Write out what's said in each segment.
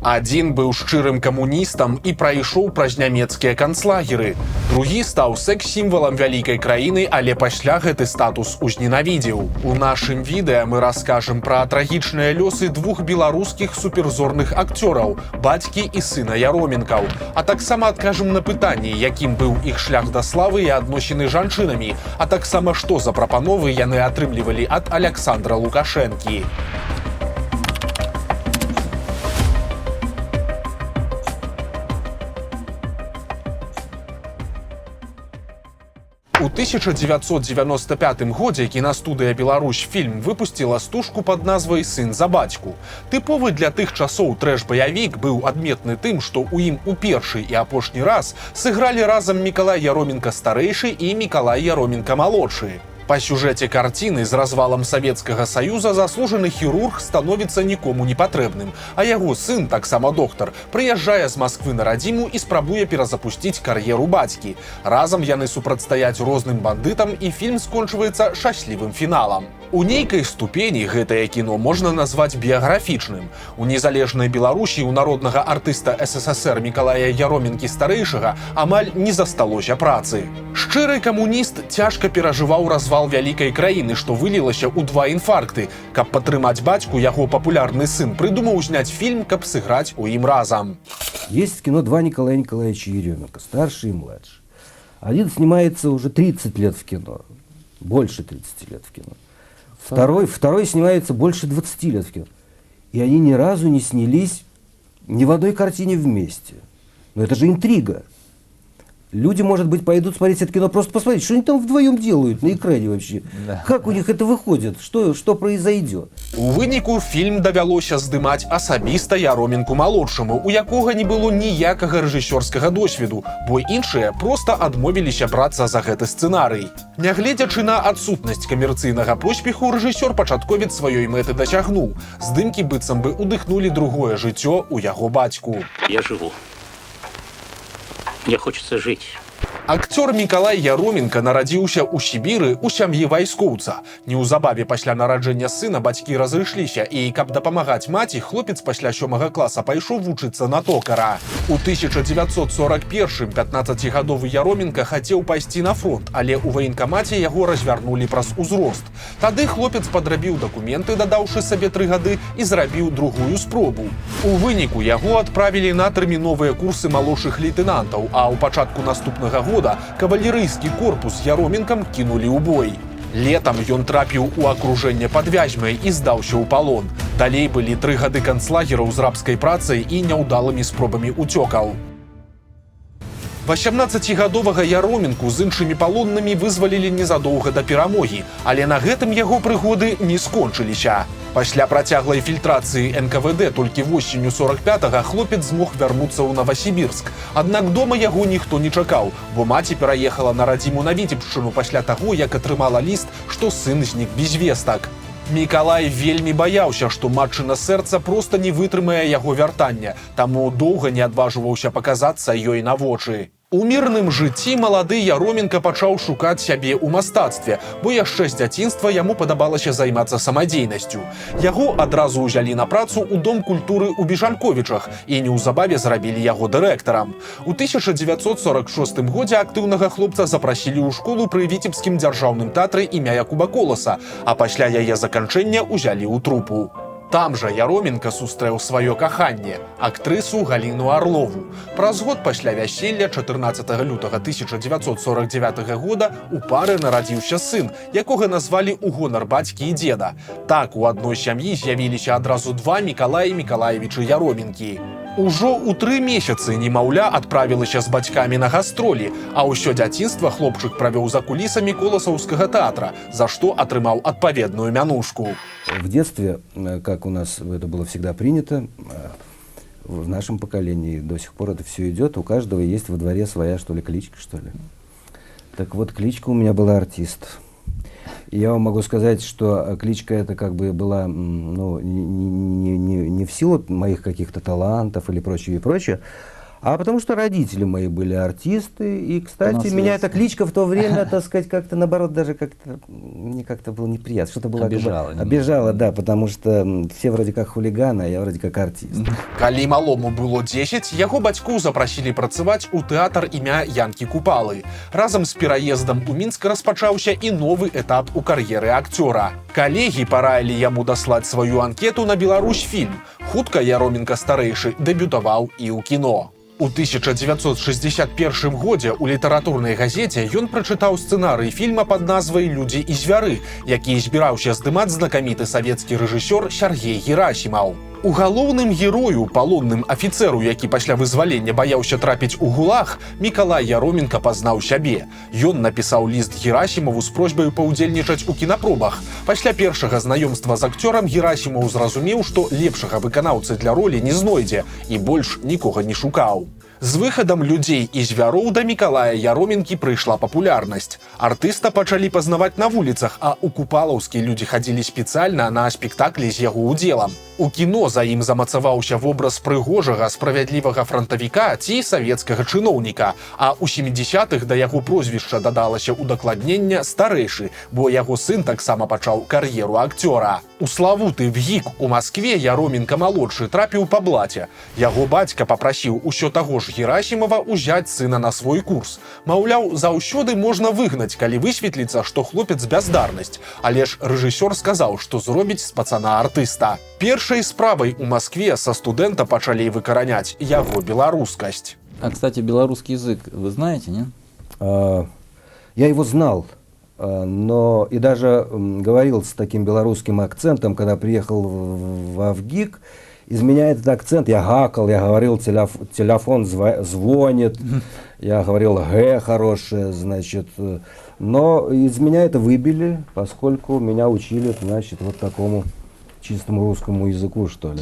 Адзін быў шчырым камуністам і прайшоў праз нямецкія канцлагеры. Другі стаў секс-сімвалам вялікай краіны, але пасля гэты статус узненавідзеў. У нашым відэа мы раскажам пра трагічныя лёсы двух беларускіх суперзорных акцёраў, бацькі і сына Яроменкаў. А таксама адкажам на пытанні, якім быў іх шлях да славы і адносіны з жанчынамі, а таксама што за прапановы яны атрымлівалі ад Аляксандра Лукашэнкі. У 1995 годзе кінастудыя «Беларусь фільм» выпусціла стужку пад назвай «Сын за бацьку». Тыповы для тых часоў трэш-баявік быў адметны тым, што ў ім у першы і апошні раз сыгралі разам Мікалай Яроменка-старэйшы і Мікалай Яроменка-малодшы. Па сюжэце карціны з развалам Савецкага Саюза заслужаны хірург становіцца нікому не патрэбным, а яго сын, таксама доктар, прыязджае з Масквы на радзіму і спрабуе перазапусціць кар'еру бацькі. Разам яны супрацьстаяць розным бандытам, і фільм скончваецца шчаслівым фіналам. У нейкай ступені гэтае кіно можна назваць біяграфічным. У незалежнай Беларусі у народнага артыста СССР Мікалая Яроменкі-старэйшага амаль не засталося працы. Шчыры камуніст цяжка перажываў развал вялікай краіны, што вылілася ў 2 інфаркты. Каб падтрымаць бацьку, яго папулярны сын прыдумаў зняць фільм, каб сыграць у ім разам. Есть в кино 2 Николая Николаевича Еременко, старший и младший. Один снимается уже 30 лет в кино, больше 30 лет в кино. Второй снимается больше 20 лет в кино. И они ни разу не снялись ни в одной картине вместе. Но это же интрига. Люди, может быть, пойдут смотреть это кино, просто посмотреть, что они там вдвоем делают на экране вообще. Да. Как у них это выходит, что произойдет. У выніку фільм давялося здымаць асабіста Яроменку-малодшаму, у якога не было ніякага рэжысёрскага досведу, бо іншыя проста адмовіліся брацца за гэты сцэнарый. Нягледзячы на адсутнасць камерцыйнага поспеху, рэжысёр-пачатковец сваёй мэты дасягнуў. Здымкі быццам бы удыхнулі другое жыццё ў яго бацьку. Я живу. Мне хочется жить. Акцёр Мікалай Яроменка нарадзіўся ў Сібіры ў сям'і вайскоўца. Неўзабаве пасля нараджэння сына бацькі разышліся, і каб дапамагаць маці, хлопец пасля 7 класа пайшоў вучыцца на токара. У 1941-м 15-гадовы Яроменка хацеў пайсці на фронт, але ў ваенкамаце яго развярнулі праз узрост. Тады хлопец падрабіў дакументы, дадаўшы сабе 3 гады, і зрабіў другую спробу. У выніку яго адправілі на тэрміновыя курсы малодшых лейтэнантаў, а ў пачатку наступнага года кавалерыйскі корпус з Яроменкам кінулі ў бой. Летам ён трапіў у акружэнне пад Вязьмай і здаўся ў палон. Далей былі 3 гады канцлагераў з рабскай працай і няўдалымі спробамі уцёкаў. 18-гадовага Яроменку з іншымі палоннымі вызвалілі незадоўга да перамогі, але на гэтым яго прыгоды не скончыліся. Пасля працяглай фільтрацыі НКВД толькі восенню 45-га хлопец змог вярнуцца ў Новасібірск. Аднак дома яго ніхто не чакаў, бо маці пераехала на радзіму на Віцебшчыну пасля таго, як атрымала ліст, што сын знік без вестак. Мікалай вельмі баяўся, што матчына сэрца проста не вытрымае яго вяртання, таму доўга не адважваўся паказацца ёй на вочы. У мірным жыцці малады Яроменка пачаў шукаць сябе ў мастацтве, бо яшчэ з дзяцінства яму падабалася займацца самадзейнасцю. Яго адразу ўзялі на працу ў Дом культуры ў Бежанковічах і неўзабаве зрабілі яго дырэктарам. У 1946 годзе актыўнага хлопца запрасілі ў школу пры Віцебскім дзяржаўным тэатры імя Якуба Коласа, а пасля яе заканчэння ўзялі ў трупу. Там жа Яроменка сустрэў сваё каханне, актрысу Галіну Арлову. Праз год пасля вяселля 14 лютага 1949 года у пары нарадзіўся сын, якога назвалі ў гонар бацькі і дзеда. Так у адной сям'і з'явіліся адразу 2 Мікалаі Мікалаевічы Яроменкі. Ужо ў 3 месяцы немаўля адправілася з бацькамі на гастролі, а ўсё дзяцінства хлопчык правёў за кулісамі Коласаўскага тэатра, за што атрымаў адпаведную мянушку. В детстве, как у нас это было всегда принято, в нашем поколении до сих пор это все идет, у каждого есть во дворе своя, что ли, кличка, что ли. Так вот, кличка у меня была «Артист». И я вам могу сказать, что кличка эта как бы была не в силу моих каких-то талантов или прочее, А потому что родители мои были артисты, и, кстати, наследство. меня эта кличка в то время, так сказать, как-то, наоборот, даже как-то, мне как-то было неприятно, что-то было... Обижало немного. Обижало, да, потому что все вроде как хулиганы, а я вроде как артист. Калі малому было 10, яго бацькоў запрасілі працаваць у тэатр імя Янкі Купалы. Разам з пераездам у Мінск распачаўся і новы этап у кар'еры акцёра. Калегі параілі яму даслаць сваю анкету на Беларусьфільм. Хутка Яроменка старэйшы дэбютаваў і ў кіно. У 1961 годзе ў літаратурнай газеце ён прачытаў сцэнарый фільма пад назвай «Людзі і звяры», які збіраўся здымаць знакаміты савецкі рэжысёр Сяргей Герасімаў. У галоўным герою, палонным афіцэру, які пасля вызвалення баяўся трапіць у гулаг, Мікалай Яроменка пазнаў сябе. Ён напісаў ліст Герасімаву з просьбай паўдзельнічаць у кінапробах. Пасля першага знаёмства з акцёрам Герасімаў зразумеў, што лепшага выканаўцы для ролі не знойдзе і больш нікога не шукаў. З выхадам «Людзей і звяроў» да Мікалая Яроменкі прыйшла папулярнасць. Артыста пачалі пазнаваць на вуліцах, а ў Купалаўскі людзі хадзілі спецыяльна на спектаклі з яго ўдзелам. У кіно за ім замацаваўся вобраз прыгожага, справядлівага франтавіка ці савецкага чыноўніка, а ў 70-х да яго прозвішча дадалася ўдакладнення «Старэйшы», бо яго сын таксама пачаў кар'еру акцёра. У славуты ВГИК у Маскве Яроменка-малодшы трапіў па блаце. Яго бацька папрасіў усё таго ж Герасімава ўзяць сына на свой курс. Маўляў, заўсёды можна выгнаць, калі высветліцца, што хлопец бяздарнасць. Але ж рэжысёр сказаў, што зробіць з пацана артыста. Першай справай у Маскве са студэнта пачалі выкараняць яго беларускасць. А, кстати, белорусский язык вы знаете, нет? Я его знал, но и даже говорил с таким белорусским акцентом, когда приехал в ВГИК. Из меня этот акцент, я гакал, я говорил, телефон звонит, я говорил «г» хорошее, значит. Но из меня это выбили, поскольку меня учили, значит, вот такому чистому русскому языку, что ли.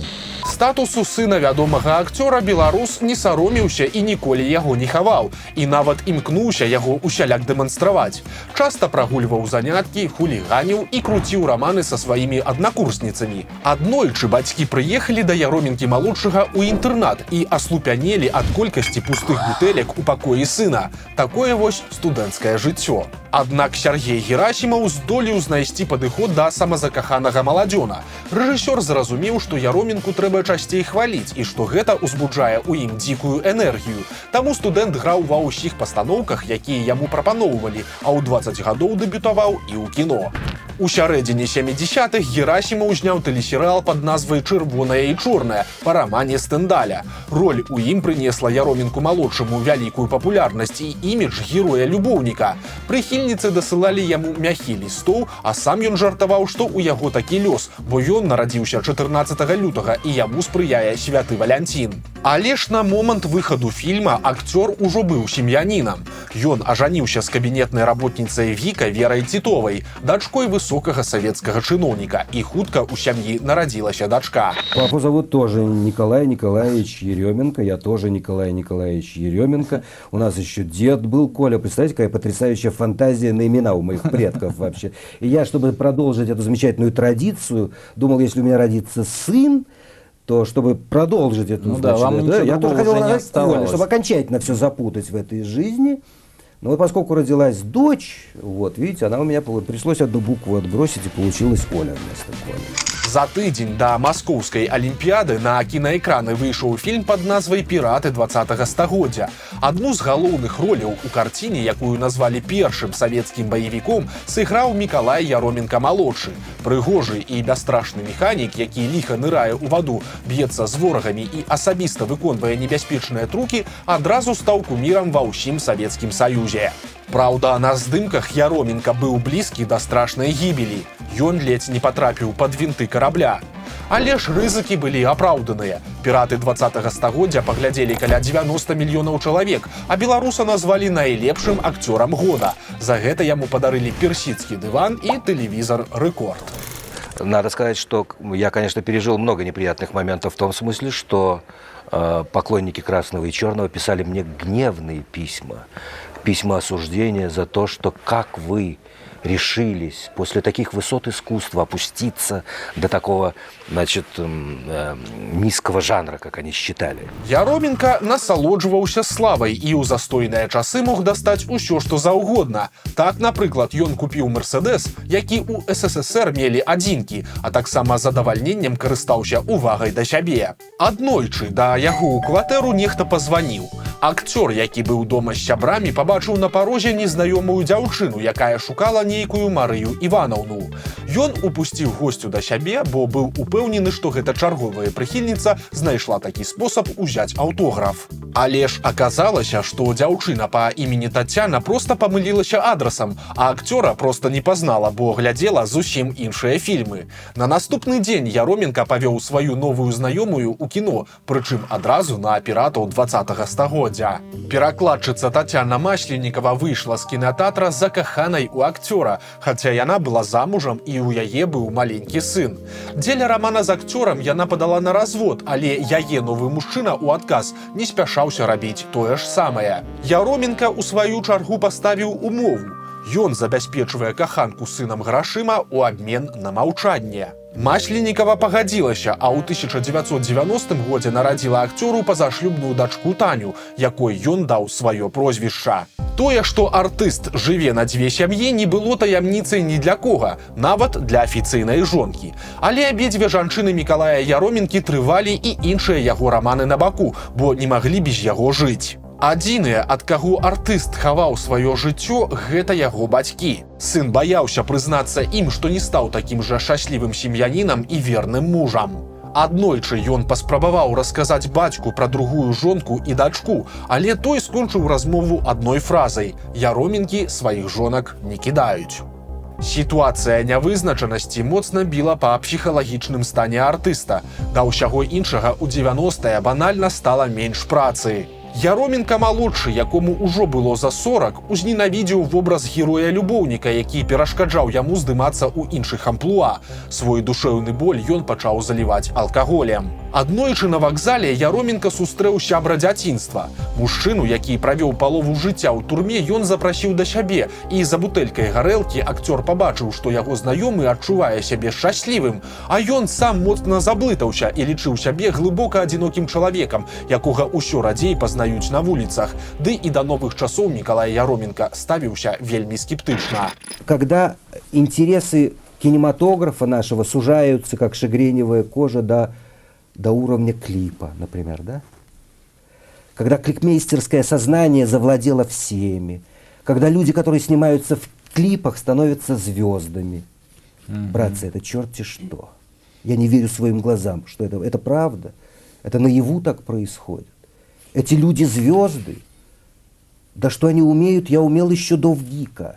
Статусу сына вядомага акцёра беларус не саромеўся і ніколі яго не хаваў, і нават імкнуўся яго усяляк дэманстраваць. Часта прагульваў заняткі, хуліганіў і круціў раманы са сваімі аднакурсніцамі. Аднойчы бацькі прыехалі да Яроменкі-малодшага ў інтэрнат і аслупянелі ад колькасці пустых бутэлек у пакоі сына. Такое вось студэнцкае жыццё. Аднак Сяргей Герасімаў здолеў знайсці падыход да самазакаханага маладзёна. Рэжысёр зразумеў, што Яроменку трэба часцей хваліць і што гэта ўзбуджае ў ім дзікую энергію. Таму студэнт граў ва ўсіх пастаноўках, якія яму прапаноўвалі, а ў 20 гадоў дэбютаваў і ў кіно. У сярэдзіне 70-х Герасімаў зняў тэлесерыял пад назвай «Чырвонае і чорнае» па рамане Стэндаля. Роль у ім прынесла Яроменку-малодшаму вялікую папулярнасць і імідж героя-любоўніка. Прыхільніцы дасылалі яму мяхі лістоў, а сам ён жартаваў, што ў яго такі лёс, бо ён нарадзіўся 14 лютага і яму спрыяе святы Валянцін. Але ж на момант выхаду фільма акцёр ужо быў сем'янінам. Ён ажаніўся з кабінетнай работніцай ВГИКа Верай Титовай, дачкой высокага савецкага чыноўніка, і хутка ў сям'і нарадзілася дачка. Папу зовут тоже Николай Николаевич Еременко, я тоже Николай Николаевич Еременко. У нас еще дед был Коля. Представляете, какая потрясающая фантазия на имена у моих предков вообще. И я, чтобы продолжить эту замечательную традицию, думал, если у меня родится сын, то чтобы продолжить эту, да, вам ничего я тоже хотел назвать Коля, оставалось, чтобы окончательно все запутать в этой жизни. Но вот поскольку родилась дочь, вот видите, она у меня пришлось одну букву отбросить, и получилась Оля вместо Коли. За тыдзень да маскоўскай алімпіяды на кінаэкраны выйшаў фільм пад назвай «Піраты 20-го стагоддзя». Адну з галоўных роляў у карціне, якую назвалі першым савецкім баевіком, сыграў Мікалай Яроменка-малодшы. Прыгожы і бясстрашны механік, які ліха нырае ў ваду, б'ецца з ворагамі і асабіста выконвае небяспечныя трукі, адразу стаў кумірам ва ўсім Савецкім Саюзе. Праўда, на здымках Яроменка быў блізкі да страшнай гібелі. Ён ледзь не патрапіў пад вінты карабля. Але ж рызыкі былі апраўданыя. «Піраты 20-го стагоддзя» паглядзелі каля 90 мільёнаў чалавек, а беларуса назвалі найлепшым акцёрам года. За гэта яму падарылі персидскі дыван і тэлевізор «Рэкорд». Надо сказать, что я, конечно, пережил много неприятных моментов в том смысле, что поклонники красного и черного писали мне гневные письма осуждения за то, что как вы решились после таких высот искусства опуститься до такого, значит, низкого жанра, как они считали. Яроменко насалоджваўся славай і ў застойныя часы мог дастаць усё, што заўгодна. Так, напрыклад, ён купіў «Мерседес», які ў СССР мелі адзінкі, а таксама задавальненнем карыстаўся увагай да сябе. Аднойчы да яго ў кватэру нехта пазваніў. Акцёр, які быў дома з сябрамі, пабачыў на парозе незнаёмую дзяўчыну, якая шукала нейкую Марыю Іванаўну. Ён упусціў госцю да сябе, бо быў упэўнены, што гэта чарговая прыхільніца знайшла такі спосаб узяць аўтограф. Але ж аказалася, што дзяўчына па імені Тацяна проста памылілася адрасам, а акцёра проста не пазнала, бо глядзела зусім іншыя фільмы. На наступны дзень Яроменка павёў сваю новую знаёмую ў кіно, прычым адразу на піратаў 20-га стагоддзя. Перакладчыца Тацяна Масленікава выйшла з кінатэатра закаханай у акцёра, хаця яна была замужам і ў яе быў маленькі сын. Дзеля рамана з акцёрам яна падала на развод, але яе новы мужчына ў адказ не спяшаўся рабіць тое ж самае. Яроменка ў сваю чаргу паставіў умову. Ён забяспечвае каханку сынам грашыма ў абмен на маўчанне. Масленікава пагадзілася, а ў 1990 годзе нарадзіла акцёру пазашлюбную дачку Таню, якой ён даў сваё прозвішча. Тое, што артыст жыве на дзве сям'і, не было таямніцай ні для кога, нават для афіцыйнай жонкі. Але абедзве жанчыны Мікалая Яроменкі трывалі і іншыя яго раманы на баку, бо не маглі без яго жыць. Адзіныя, ад каго артыст хаваў сваё жыццё, гэта яго бацькі. Сын баяўся прызнацца ім, што не стаў такім жа шчаслівым сем'янінам і верным мужам. Аднойчы ён паспрабаваў расказаць бацьку пра другую жонку і дачку, але той скончыў размову адной фразай: «Яроменкі сваіх жонак не кідаюць». Сітуацыя нявызначанасці моцна біла па псіхалагічным стане артыста. Да ўсяго іншага ў 90-е банальна стала менш працы. Яроменка малодшы, якому ўжо было за 40, узненавідзеў вобраз героя-любоўніка, які перашкаджаў яму здымацца ў іншых амплуа. Свой душэўны боль ён пачаў заліваць алкаголем. Аднойчы на вакзале Яроменка сустрэў сябра дзяцінства. Мужчыну, які правёў палову жыцця ў турме, ён запрасіў да сябе, і за бутэлькай гарэлкі акцёр пабачыў, што яго знаёмы адчувае сябе шчаслівым, а ён сам моцна заблытаўся і лічыў сябе глыбока адзінокім чалавекам, якога ўсё радзей пазнаюць на вуліцах. Ды і да новых часоў Мікалай Яроменка ставіўся вельмі скептычна. Когда интересы кинематографа нашего сужаются, как шагреневая кожа, до уровня клипа, например, да? Когда клипмейстерское сознание завладело всеми, когда люди, которые снимаются в клипах, становятся звездами. Братцы, это черти что. Я не верю своим глазам, что это правда. Это наяву так происходит. Эти люди звезды. Да что они умеют, я умел еще до ВГИКа.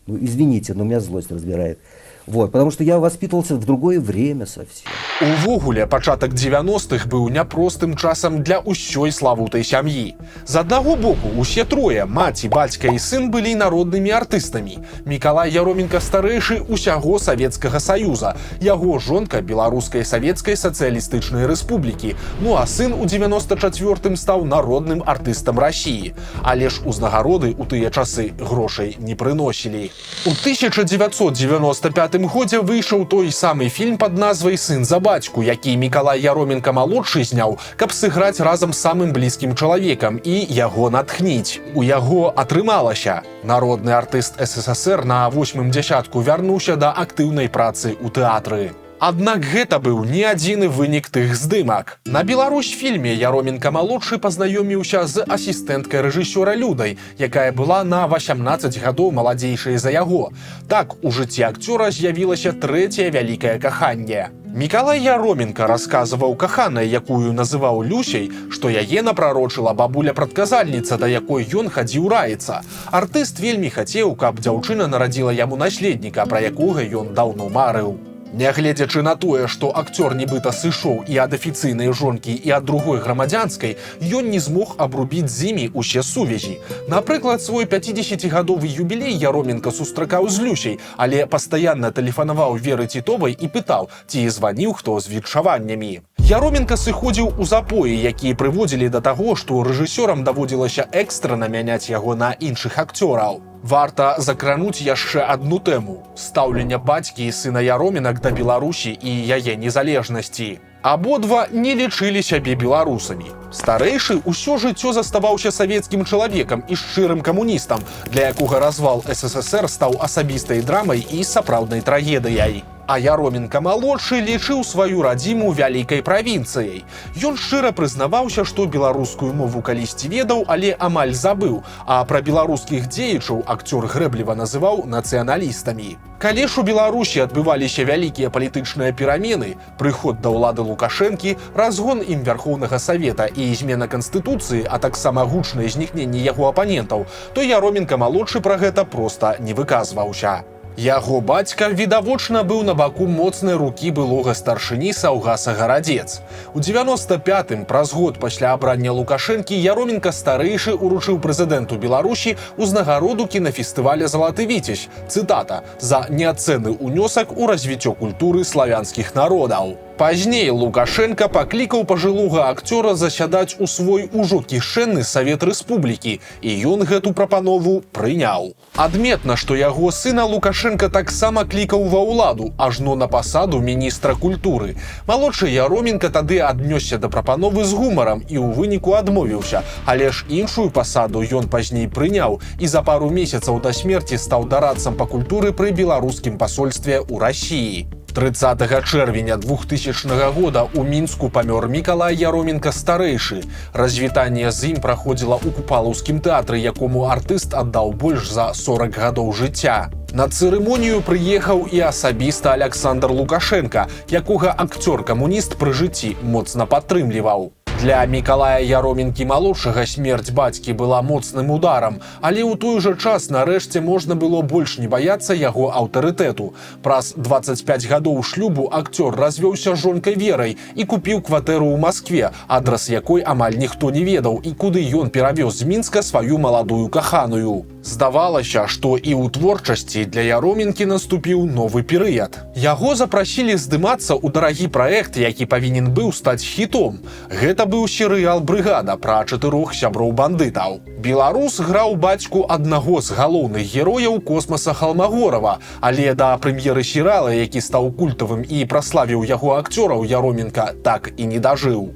Ну, извините, но меня злость разбирает. Вот, потому что я воспитывался в другое время совсем. Увогуле, пачатак 90-х быў няпростым часам для ўсёй славутай сям'і. З аднаго боку, усе трое, маці, бацька і сын, былі народнымі артыстамі. Мікалай Яроменка старэйшы усяго Савецкага Саюза, яго жонка Беларускай Савецкай Сацыялістычнай Рэспублікі, ну а сын у 94-м стаў народным артыстам Расіі. Але ж узнагароды ў тыя часы грошай не прыносілі. У 1995 годзе выйшаў той самы фільм пад назвай «Сын за бацьку», які Мікалай Яроменка малодшы зняў, каб сыграць разам з самым блізкім чалавекам і яго натхніць. У яго атрымалася. Народны артыст СССР на 8-м дзясятку вярнуўся да актыўнай працы ў тэатры. Аднак гэта быў не адзіны вынік тых здымак. На Беларусь-фільме Яроменка малодшы пазнаёміўся з асістэнткай рэжысёра Людай, якая была на 18 гадоў маладзейшай за яго. Так у жыцці акцёра з'явілася трэцяе вялікае каханне. Мікалай Яроменка расказваў каханай, якую называў Люсяй, што яе напрарочыла бабуля-прадказальніца, да якой ён хадзіў раіцца. Артыст вельмі хацеў, каб дзяўчына нарадзіла яму наследніка, пра якога ён даўно марыў. Нягледзячы на тое, што акцёр нібыта сышоў і ад афіцыйнай жонкі, і ад другой грамадзянскай, ён не змог абрубіць з імі ўсе сувязі. Напрыклад, свой 50-гадовы юбілей Яроменка сустракаў з Люсяй, але пастаянна тэлефанаваў Веры Тітовай і пытаў, ці званіў хто з віншаваннямі. Яроменка сыходзіў у запоі, якія прыводзілі да таго, што рэжысёрам даводзілася экстрана мяняць яго на іншых акцёраў. Варта закрануць яшчэ адну тэму – стаўлення бацькі і сына Яромінак да Беларусі і яе незалежнасці. Абодва не лічылі сябе беларусамі. Старэйшы ўсё жыццё заставаўся савецкім чалавекам і шчырым камуністам, для якога развал СССР стаў асабістай драмай і сапраўднай трагедыяй. А Яроменка-малодшы лічыў сваю радзіму вялікай правінцыяй. Ён шчыра прызнаваўся, што беларускую мову калісьці ведаў, але амаль забыў, а пра беларускіх дзеячаў акцёр грэбліва называў нацыяналістамі. Калі ж у Беларусі адбываліся вялікія палітычныя перамены, прыход да ўлады Лукашэнкі, разгон ім Вярхоўнага Савета і змена Канстытуцыі, а таксама гучнае знікненне яго апанентаў, то Яроменка-малодшы пра гэта проста не выказваўся. Яго бацька відавочна быў на баку моцнай рукі былога старшыні Саўгаса Гарадзец. У 95-м, праз год пасля абрання Лукашэнкі, Яроменка-старэйшы уручыў прэзідэнту Беларусі ўзнагароду кінафестываля «Залаты віцязь», цытата, «за неацэнны ўнёсак у развіццё культуры славянскіх народаў». Пазней Лукашенко паклікаў пажылога акцёра засядаць у свой ужо кішэнны Савет Рэспублікі, і ён гэту прапанову прыняў. Адметна, што яго сына Лукашенко таксама клікаў ва ўладу, ажно на пасаду міністра культуры. Малодшы Яроменка тады аднёсся да прапановы з гумарам і ў выніку адмовіўся, але ж іншую пасаду ён пазней прыняў і за пару месяцаў да смерці стаў дарадцам па культуры пры беларускім пасольстве ў Расіі. 30 чэрвеня 2000 года ў Мінску памёр Мікалай Яроменка-старэйшы. Развітанне з ім праходзіла ў Купалаўскім тэатры, якому артыст аддаў больш за 40 гадоў жыцця. На цырымонію прыехаў і асабіста Аляксандр Лукашенка, якога акцёр-камуніст пры жыцці моцна падтрымліваў. Для Мікалая Яроменкі-малодшага смерць бацькі была моцным ударам, але ў той жа час нарэшце можна было больш не баяцца яго аўтарытэту. Праз 25 гадоў шлюбу акцёр развёўся з жонкай Верай і купіў кватэру ў Маскве, адрас якой амаль ніхто не ведаў і куды ён перавёз з Мінска сваю маладую каханую. Здавалася, што і ў творчасці для Яроменкі наступіў новы перыяд. Яго запрасілі здымацца ў дарагі праект, які павінен быў стаць хітом. Гэта быў серыял «Брыгада» пра 4 сяброў бандытаў. Беларус граў бацьку аднаго з галоўных герояў Космаса Халмагорова, але да прэм'еры серыяла, які стаў культавым і праславіў яго акцёраў, Яроменка так і не дажыў.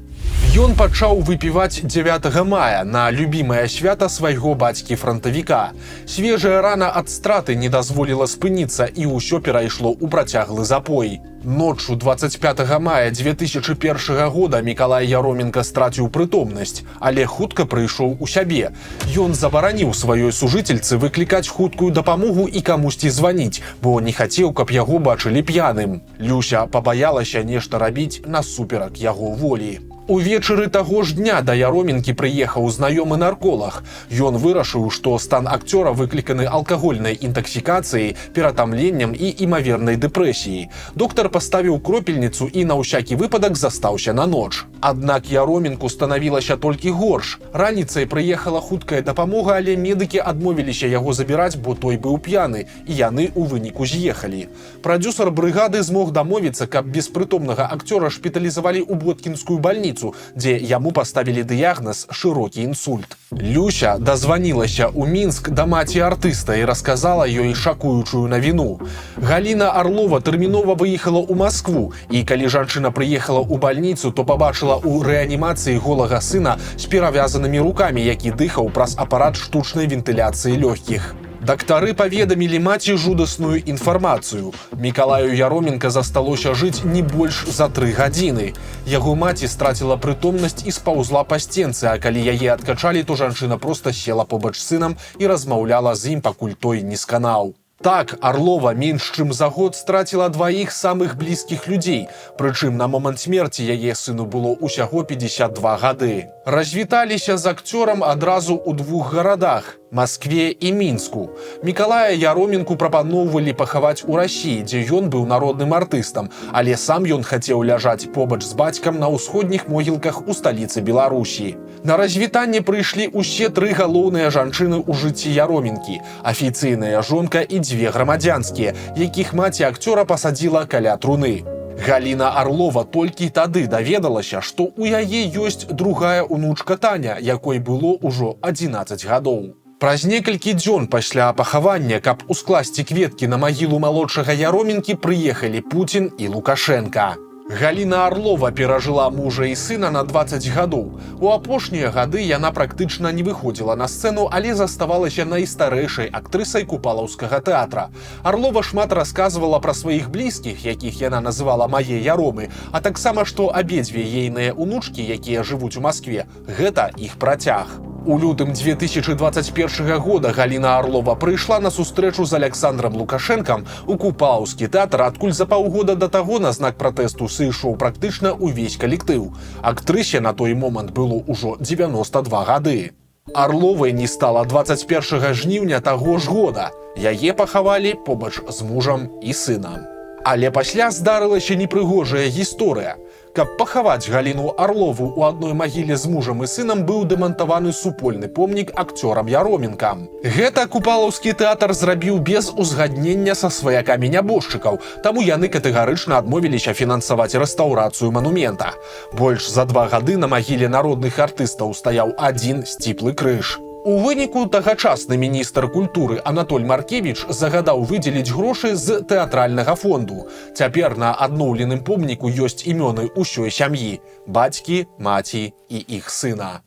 Ён пачаў выпіваць 9 мая на любімае свята свайго бацькі-франтавіка. Свежая рана ад страты не дазволіла спыніцца, і ўсё перайшло ў працяглы запой. Ноччу 25 мая 2001 года Мікалай Яроменка страціў прытомнасць, але хутка прыйшоў у сябе. Ён забараніў сваёй сужыцельцы выклікаць хуткую дапамогу і камусьці званіць, бо не хацеў, каб яго бачылі п'яным. Люся пабаялася нешта рабіць насуперак яго волі. Увечары таго ж дня да Яроменкі прыехаў знаёмы нарколаг. Ён вырашыў, што стан акцёра выкліканы алкагольнай інтаксікацыяй, ператамленнем і імавернай дэпрэсіяй. Доктар паставіў кропельніцу і на ўсякі выпадак застаўся на ноч. Аднак Яроменку станавілася толькі горш. Раніцай прыехала хуткая дапамога, але медыкі адмовіліся яго забіраць, бо той быў п'яны, і яны ў выніку з'ехалі. Прадзюсар брыгады змог дамовіцца, каб беспрытомнага акцёра шпіталізавалі ў Боткінскую бальніцу, дзе яму паставілі дыягназ шырокі інсульт. Люся дазванілася ў Мінск да маці артыста і расказала ёй шакуючую навіну. Галіна Арлова тэрмінова выехала ў Маскву, і калі жанчына прыехала ў бальніцу, то пабачыла ў рэанімацыі голага сына з перавязанымі рукамі, які дыхаў праз апарат штучнай вентыляцыі лёгкіх. Дактары паведамілі маці жудасную інфармацыю. Мікалаю Яроменка засталося жыць не больш за 3 гадзіны. Яго маці страціла прытомнасць і спаўзла па сценцы, а калі яе адкачалі, то жанчына проста села побач з сынам і размаўляла з ім, пакуль той не сканаў. Так, Арлова менш чым за год страціла 2 самых блізкіх людзей, прычым на момант смерці яе сыну было ўсяго 52 гады. Развіталіся з акцёрам адразу ў 2 гарадах – Маскве і Мінску. Мікалая Яроменку прапаноўвалі пахаваць у Расіі, дзе ён быў народным артыстам, але сам ён хацеў ляжаць побач з бацькам на ўсходніх могілках у сталіцы Беларусі. На развітанне прыйшлі ўсе 3 галоўныя жанчыны ў жыцці Яроменкі – афіцыйная жонка і 2 грамадзянскія, якіх маці акцёра пасадзіла каля труны. Галіна Арлова толькі тады даведалася, што ў яе ёсць другая унучка Таня, якой было ўжо 11 гадоў. Праз некалькі дзён пасля пахавання, каб ускласці кветкі на магілу малодшага Яроменкі, прыехалі Пуцін і Лукашенка. Галіна Арлова перажыла мужа і сына на 20 гадоў. У апошнія гады яна практычна не выходзіла на сцэну, але заставалася найстарэйшай актрысай купалаўскага тэатра. Арлова шмат расказвала пра сваіх блізкіх, якіх яна называла «мае яромы», а таксама, што абедзве ейныя унучкі, якія жывуць у Маскве, гэта іх працяг. У лютым 2021 года Галіна Арлова прыйшла на сустрэчу з Александром Лукашэнкам у Купалаўскі тэатр, адкуль за паўгода да таго на знак пратэсту сышоў практычна ўвесь калектыў. Актрысе на той момант было ўжо 92 гады. Арловай не стала 21 жніўня таго ж года. Яе пахавалі побач з мужам і сынам. Але пасля здарылася непрыгожая гісторыя. Каб пахаваць Галіну Арлову у адной магіле з мужам і сынам, быў дэмантаваны супольны помнік акцёрам Яроменкам. Гэта Купалаўскі тэатр зрабіў без узгаднення са сваякамі нябожчыкаў, таму яны катэгарычна адмовіліся фінансаваць рэстаўрацыю манумента. Больш за 2 гады на магіле народных артыстаў стаяў адзін сціплы крыж. У выніку тагачасны міністр культуры Анатоль Маркевіч загадаў выдзеліць грошы з тэатральнага фонду. Цяпер на адноўленым помніку ёсць імёны ўсёй сям'і – бацькі, маці і іх сына.